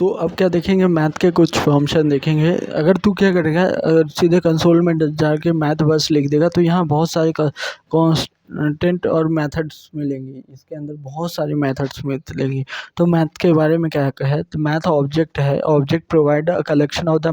तो अब क्या देखेंगे, मैथ के कुछ फंक्शन देखेंगे। अगर तू क्या करेगा, अगर सीधे कंसोल में जाके मैथ बस लिख देगा तो यहाँ बहुत सारे कॉन्स्टेंट और मेथड्स मिलेंगी। इसके अंदर बहुत सारी मेथड्स मिलेंगी। तो मैथ के बारे में क्या है, तो मैथ ऑब्जेक्ट है। Object provide a collection of the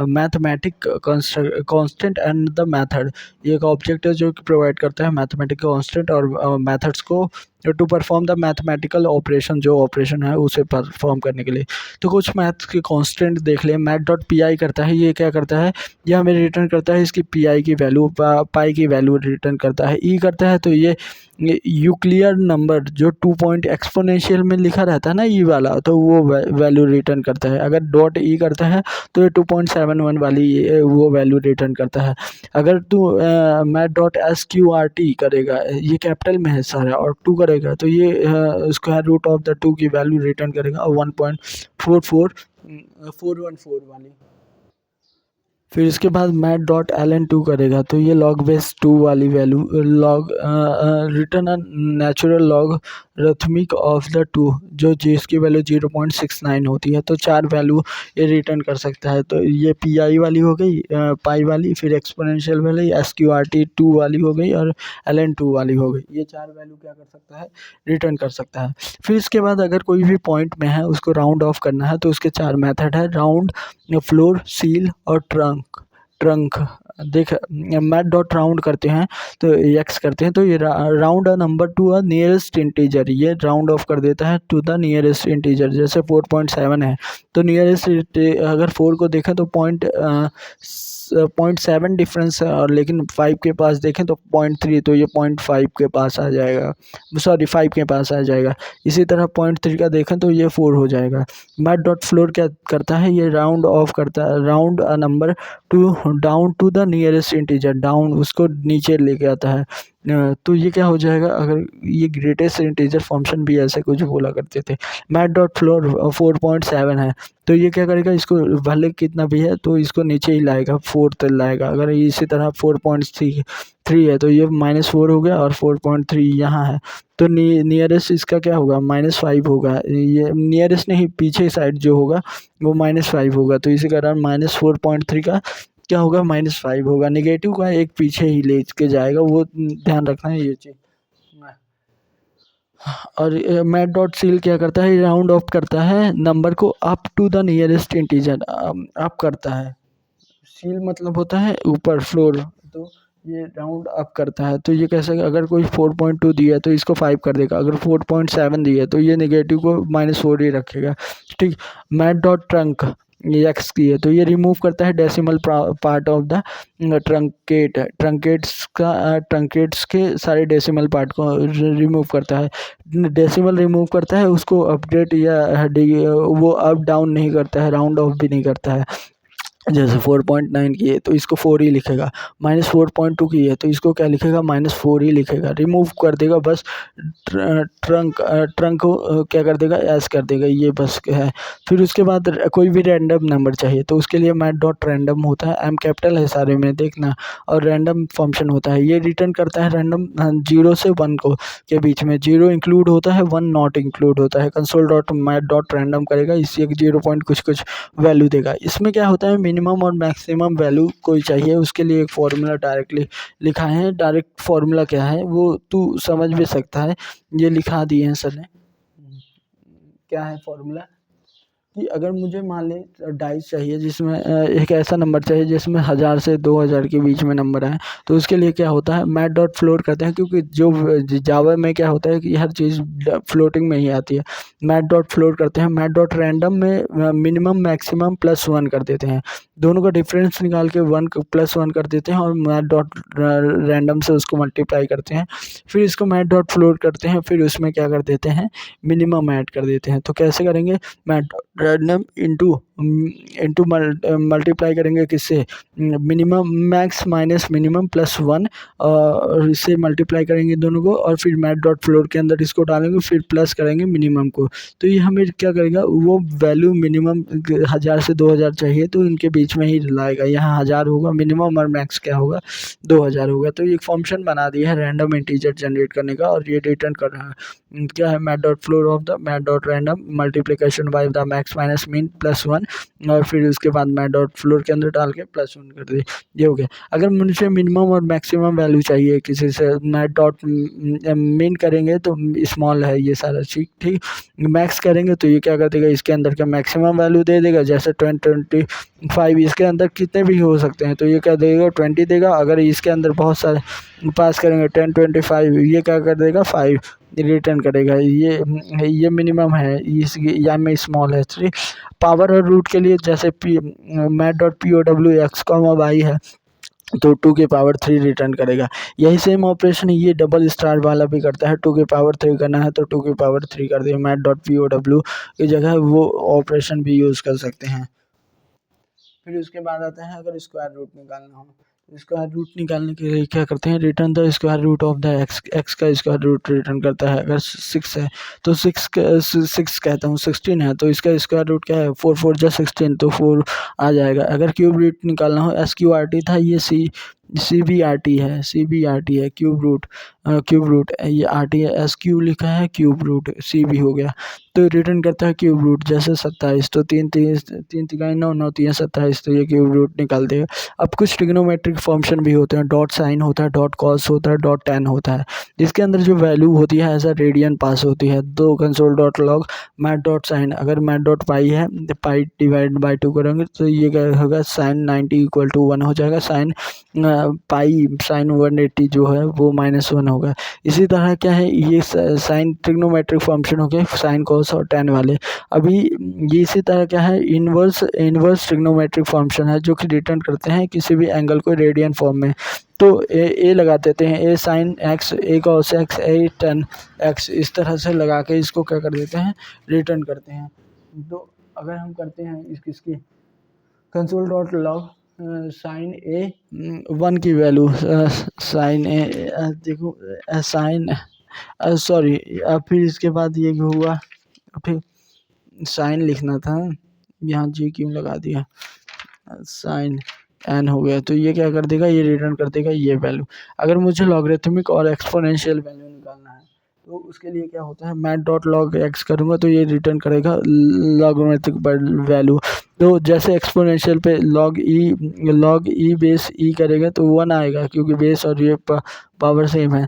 mathematic constant and the method. ये एक ऑब्जेक्ट है जो कि प्रोवाइड करता है मैथमेटिक कांस्टेंट और मेथड्स को to perform the mathematical operation, जो ऑपरेशन है उसे परफॉर्म करने के लिए। तो कुछ मैथ के कांस्टेंट देख लें। मैथ डॉट पी आई करता है, ये क्या करता है, ये हमें रिटर्न करता है इसकी पी आई की वैल्यू, पाई की वैल्यू रिटर्न करता है। ई करता है तो ये यूक्लियर नंबर जो 2 पॉइंट एक्सपोनेंशियल में लिखा रहता है ना, ई वाला, तो वो वैल्यू रिटर्न करता है। अगर डॉट ई करता है तो ये 2.71 वाली वो वैल्यू रिटर्न करता है। अगर तू math dot S Q R T करेगा, ये कैपिटल में है सारा, और 2 करेगा तो ये स्क्वायर रूट ऑफ द 2 की वैल्यू रिटर्न करेगा, 1.44414 वाली। फिर इसके बाद math dot L N two करेगा तो ये लॉग बेस 2 वाली value, log return a natural logarithmic of the 2, जो जिसकी वैल्यू 0.69 होती है। तो 4 वैल्यू ये रिटर्न कर सकता है। तो ये पी आई वाली हो गई, पाई वाली, फिर एक्सपोनेंशियल वाली, एस क्यू आर टी 2 वाली हो गई, और एल एन 2 वाली हो गई। ये 4 वैल्यू क्या कर सकता है, रिटर्न कर सकता है। फिर इसके बाद अगर कोई भी पॉइंट में है उसको राउंड ऑफ करना है तो उसके 4 मेथड है, राउंड, फ्लोर, सील और ट्रंक। देख, मैथ डॉट राउंड करते हैं तो एक्स करते हैं तो ये round a number to a nearest integer, ये राउंड ऑफ कर देता है टू द नियरेस्ट इंटीजर। जैसे 4.7 है तो नियरेस्ट, अगर 4 को देखें तो 0.7 डिफरेंस है, और लेकिन 5 के पास देखें तो 0.3, तो ये 0.5 के पास आ जाएगा, सॉरी 5 के पास आ जाएगा। इसी तरह 0.3 का देखें तो ये 4 हो जाएगा। मैथ डॉट फ्लोर क्या करता है, ये राउंड ऑफ करता है, round a number to down to the nearest integer, down उसको नीचे लेके आता है। तो ये क्या हो जाएगा, अगर ये ग्रेटेस्ट इंटीजर फंक्शन भी ऐसे कुछ बोला करते थे। मैथ डॉट फ्लोर 4.7 है तो ये क्या करेगा, इसको भले कितना भी है तो इसको नीचे ही लाएगा, 4 तक लाएगा। अगर इसी तरह 4.3 है तो ये -4 हो गया, और 4.3 यहाँ है तो नियरेस्ट इसका क्या होगा, -5 होगा। ये नियरेस्ट नहीं, पीछे साइड जो होगा वो -5 होगा। तो इसी कारण -4.3 का क्या होगा, -5 होगा। निगेटिव का एक पीछे ही ले के जाएगा, वो ध्यान रखना है ये चीज़। और मैथ डॉट सील क्या करता है, राउंड ऑफ करता है नंबर को up to the nearest integer, up करता है। सील मतलब होता है ऊपर, फ्लोर, तो ये राउंड अप करता है। तो ये कैसे, अगर कोई 4.2 दिया है तो इसको 5 कर देगा, अगर 4.7 दिया है तो ये नेगेटिव को -4 ही रखेगा। ठीक। मैथ डॉट ट्रंक, ये एक्स की है तो ये रिमूव करता है decimal part of the truncate, truncates के सारे डेसिमल पार्ट को रिमूव करता है। डेसिमल रिमूव करता है, उसको अपडेट या वो अप डाउन नहीं करता है, राउंड ऑफ भी नहीं करता है। जैसे 4.9 की है तो इसको 4 ही लिखेगा, -4.2 की है तो इसको क्या लिखेगा, -4 ही लिखेगा। रिमूव कर देगा बस, ट्रंक को क्या कर देगा, ऐस कर देगा, ये बस है। फिर उसके बाद कोई भी रैंडम नंबर चाहिए तो उसके लिए मैथ डॉट रैंडम होता है, एम कैपिटल है सारे में देखना, और रैंडम फंक्शन होता है। ये रिटर्न करता है रैंडम 0 से 1 को के बीच में, 0 इंक्लूड होता है, 1 नॉट इंक्लूड होता है। Console dot math dot random करेगा, इसी 0 पॉइंट कुछ वैल्यू देगा। इसमें क्या होता है, मिनिमम और मैक्सिमम वैल्यू कोई चाहिए उसके लिए एक फॉर्मूला डायरेक्टली लिखा है। डायरेक्ट फॉर्मूला क्या है वो तू समझ भी सकता है, ये लिखा दिए हैं सर ने। क्या है फॉर्मूला, कि अगर मुझे मान ले डाइस चाहिए जिसमें एक ऐसा नंबर चाहिए जिसमें 1000 से 2000 के बीच में नंबर आए, तो उसके लिए क्या होता है, मैथ डॉट फ्लोट करते हैं, क्योंकि जो जावा में क्या होता है कि हर चीज़ फ्लोटिंग में ही आती है। मैथ डॉट फ्लोट करते हैं, मैथ डॉट रैंडम में मिनिमम मैक्सिमम +1 कर देते हैं, दोनों का डिफरेंस निकाल के 1 +1 कर देते हैं, और मैथ डॉट रैंडम से उसको मल्टीप्लाई करते हैं। फिर इसको मैथ डॉट फ्लोट करते हैं, फिर उसमें क्या कर देते हैं, मिनिमम ऐड कर देते हैं। तो कैसे करेंगे, मैथ रैंडम इंटू मल्टीप्लाई करेंगे किससे, minimum max minus minimum plus 1, और इससे मल्टीप्लाई करेंगे दोनों को, और फिर मैट डॉट फ्लोर के अंदर इसको डालेंगे, फिर प्लस करेंगे मिनिमम को। तो ये हमें क्या करेगा, वो वैल्यू मिनिमम 1000 से 2000 चाहिए तो इनके बीच में ही लाएगा। यहाँ 1000 होगा मिनिमम और मैक्स क्या होगा 2000 होगा। तो ये फंक्शन बना दिया है रैंडम इंटीजर जनरेट करने का, और ये रिटर्न कर रहा है क्या है, math dot floor of the math dot random multiplication by the max minus मिन प्लस 1, और फिर उसके बाद मैट डॉट फ्लोर के अंदर डाल के प्लस 1 कर दिए। ये हो गया। अगर मुझे मिनिमम और मैक्सिमम वैल्यू चाहिए किसी से, मैट डॉट मिन करेंगे तो स्मॉल है ये सारा चीज, ठीक। मैक्स करेंगे तो ये क्या कर देगा, इसके अंदर का मैक्सिमम वैल्यू दे देगा, जैसे 25, इसके अंदर कितने भी हो सकते हैं तो ये क्या देगा 20 देगा। अगर इसके अंदर बहुत सारे पास करेंगे 10, 25, ये क्या कर देगा 5 रिटर्न करेगा। ये मिनिमम है, या में स्मॉल है, ठीक। पावर और रूट के लिए जैसे math dot P O W x comma y है तो 2 की पावर 3 रिटर्न करेगा। यही सेम ऑपरेशन ये डबल स्टार वाला भी करता है। 2 की पावर 3 करना है तो 2 की पावर 3 कर दिया। Math dot P O W की जगह वो ऑपरेशन भी यूज़ कर सकते हैं। फिर उसके बाद आता है अगर स्क्वायर रूट निकालना हो, स्क्वायर रूट निकालने के लिए क्या करते हैं, return the square root of the x का स्क्वायर रूट रिटर्न करता है। अगर 6 है तो 6 कहता हूँ 16 है तो इसका स्क्वायर रूट क्या है 4 4 जा 16 तो 4 आ जाएगा। अगर क्यूब रूट निकालना हो, SQRT था, ये CBRT है क्यूब रूट ये RT है, SQ लिखा है क्यूब रूट CB हो गया। तो रिटर्न करता है क्यूब रूट, जैसे 27 तो 3 3 9 9 3 27 तो ये क्यूब रूट निकाल देगा। अब कुछ ट्रिग्नोमेट्रिक फंक्शन भी होते हैं, डॉट साइन होता है, डॉट कॉस होता है, डॉट टेन होता है। इसके अंदर जो वैल्यू होती है एज अ रेडियन पास होती है। दो console dot log math dot sine, अगर मैट डॉट पाई है तो पाई डिवाइड बाई 2 करेंगे तो ये क्या होगा साइन 90 इक्वल टू 1 हो जाएगा। साइन पाई साइन 180 जो है वो -1 होगा। इसी तरह क्या है, ये साइन ट्रिग्नोमेट्रिक फंक्शन हो गए साइन कॉस और टेन वाले। अभी ये इसी तरह क्या है, इनवर्स ट्रिग्नोमेट्रिक फंक्शन है जो कि रिटर्न करते हैं किसी भी एंगल को रेडियन फॉर्म में। तो ए लगा देते हैं, ए साइन एक्स, ए कॉस एक्स, ए टेन एक्स, इस तरह से लगा के इसको क्या कर देते हैं रिटर्न करते हैं। तो अगर हम करते हैं इसकी कंसोल डॉट लॉग साइन ए 1 की वैल्यू साइन ए देखो साइन सॉरी, फिर इसके बाद ये हुआ, फिर साइन लिखना था, यहाँ जी क्यों लगा दिया, साइन एन हो गया। तो ये क्या कर देगा, ये रिटर्न कर देगा ये वैल्यू। अगर मुझे लॉगरिथमिक और एक्सपोनेंशियल वैल्यू निकालना है तो उसके लिए क्या होता है, मैट डॉट लॉग एक्स करूँगा तो ये रिटर्न करेगा लॉगरिथमिक वैल्यू। तो जैसे एक्सपोनेंशियल पे लॉग ई बेस ई करेगा तो 1 आएगा, क्योंकि बेस और ये पावर सेम है,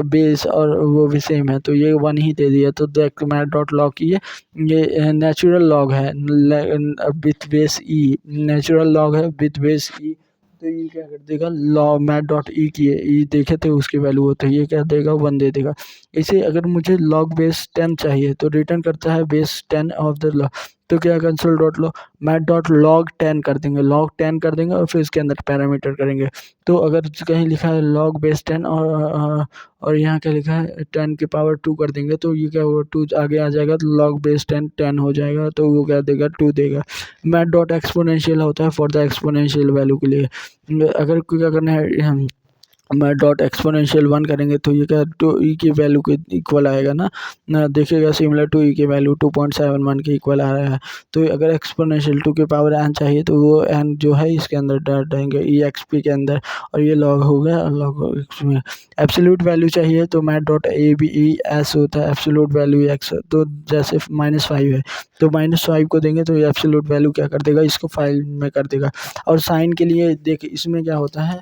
बेस और वो भी सेम है तो ये 1 ही दे दिया। तो देख मैट डॉट लॉग की ये नेचुरल लॉग है with base E, natural log है विथ बेस ई। तो ये क्या कर देगा, लॉग मैट डॉट ई की ई देखे थे उसकी वैल्यू होती है, ये क्या देगा 1 दे देगा। इसे अगर मुझे लॉग बेस 10 चाहिए तो रिटर्न करता है बेस 10 ऑफ द लॉग। तो क्या कंसोल डॉट लो मैट डॉट लॉग 10 कर देंगे, लॉग 10 कर देंगे और फिर इसके अंदर पैरामीटर करेंगे। तो अगर कहीं लिखा है लॉग बेस 10 और यहाँ क्या लिखा है 10 की पावर 2 कर देंगे तो ये क्या होगा 2 आगे आ जाएगा तो लॉग बेस 10 हो जाएगा। तो वो क्या देगा 2 देगा। मैट डॉट एक्सपोनेंशियल होता है फॉर द एक्सपोनेंशियल वैल्यू के लिए। अगर क्या करना है मैट डॉट एक्सपोनेंशियल 1 करेंगे तो ये क्या 2 ई की वैल्यू के इक्वल आएगा ना देखिएगा, सिमिलर टू ई की वैल्यू 2.71 के इक्वल आ रहा है। तो अगर एक्सपोनेंशियल 2 की पावर एन चाहिए तो वो एन जो है इसके अंदर डाल देंगे ई एक्स पी के अंदर, और ये लॉग हो गया लॉग में। एब्सोल्यूट वैल्यू चाहिए तो math dot A B E S होता है एब्सोल्यूट वैल्यू एक्स। तो जैसे -5 है तो -5 को देंगे तो ये एब्सोल्यूट वैल्यू क्या कर देगा, इसको फाइल में कर देगा। और साइन के लिए देखिए इसमें क्या होता है,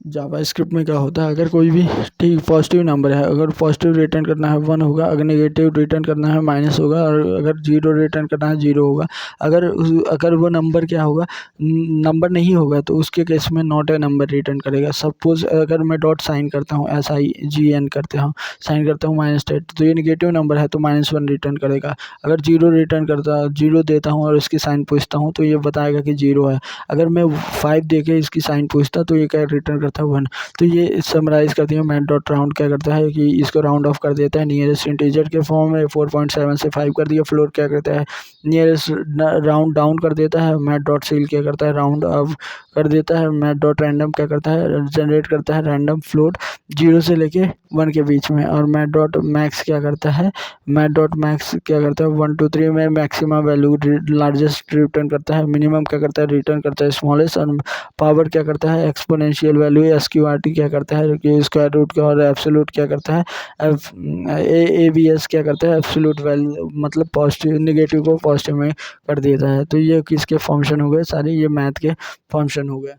जावा स्क्रिप्ट में क्या होता है, अगर कोई भी ठीक पॉजिटिव नंबर है, अगर पॉजिटिव रिटर्न करना है 1 होगा, अगर नेगेटिव रिटर्न करना है माइनस होगा, और अगर 0 रिटर्न करना है 0 होगा। अगर वो नंबर क्या होगा, नंबर नहीं होगा तो उसके केस में नॉट ए नंबर रिटर्न करेगा। सपोज अगर मैं डॉट साइन करता हूँ SIGN करते हूँ साइन करता हूँ -10 तो ये नेगेटिव नंबर है तो -1 रिटर्न करेगा। अगर 0 रिटर्न करता 0 देता हूँ और इसकी साइन पूछता हूँ तो ये बताएगा कि 0 है। अगर मैं 5 दे के इसकी साइन पूछता तो ये क्या रिटर्न करता था 1। तो ये समराइज़ करती है मैथ डॉट राउंड क्या करता है कि इसको राउंड ऑफ कर देता है नियरेस्ट इंटीजर के फॉर्म में 4.7 से 5 कर दिया। फ्लोट क्या करता है नियरेस्ट राउंड डाउन कर देता है। मैथ डॉट सील क्या करता है राउंड अप कर देता है। मैथ डॉट रैंडम क्या करता है जनरेट करता है रैंडम फ्लोट 0 से लेके 1 के बीच में। और मैथ डॉट मैक्स क्या करता है मैथ डॉट मैक्स क्या करता है 1 2 3 में मैक्सिमम वैल्यू लार्जेस्ट रिटर्न करता है। मिनिमम क्या करता है रिटर्न करता है स्मॉलेस्ट। और पावर क्या करता है एक्सपोनेंशियल वैल्यू। एसक्यूआरटी क्या करता है कि स्क्वायर रूट का। और एब्सोल्यूट क्या करता है एबीएस क्या करता है एब्सोल्यूट वैल्यू मतलब पॉजिटिव नेगेटिव को पॉजिटिव में कर देता है। तो ये किसके फंक्शन हो गए सारे ये मैथ के फंक्शन हो गए।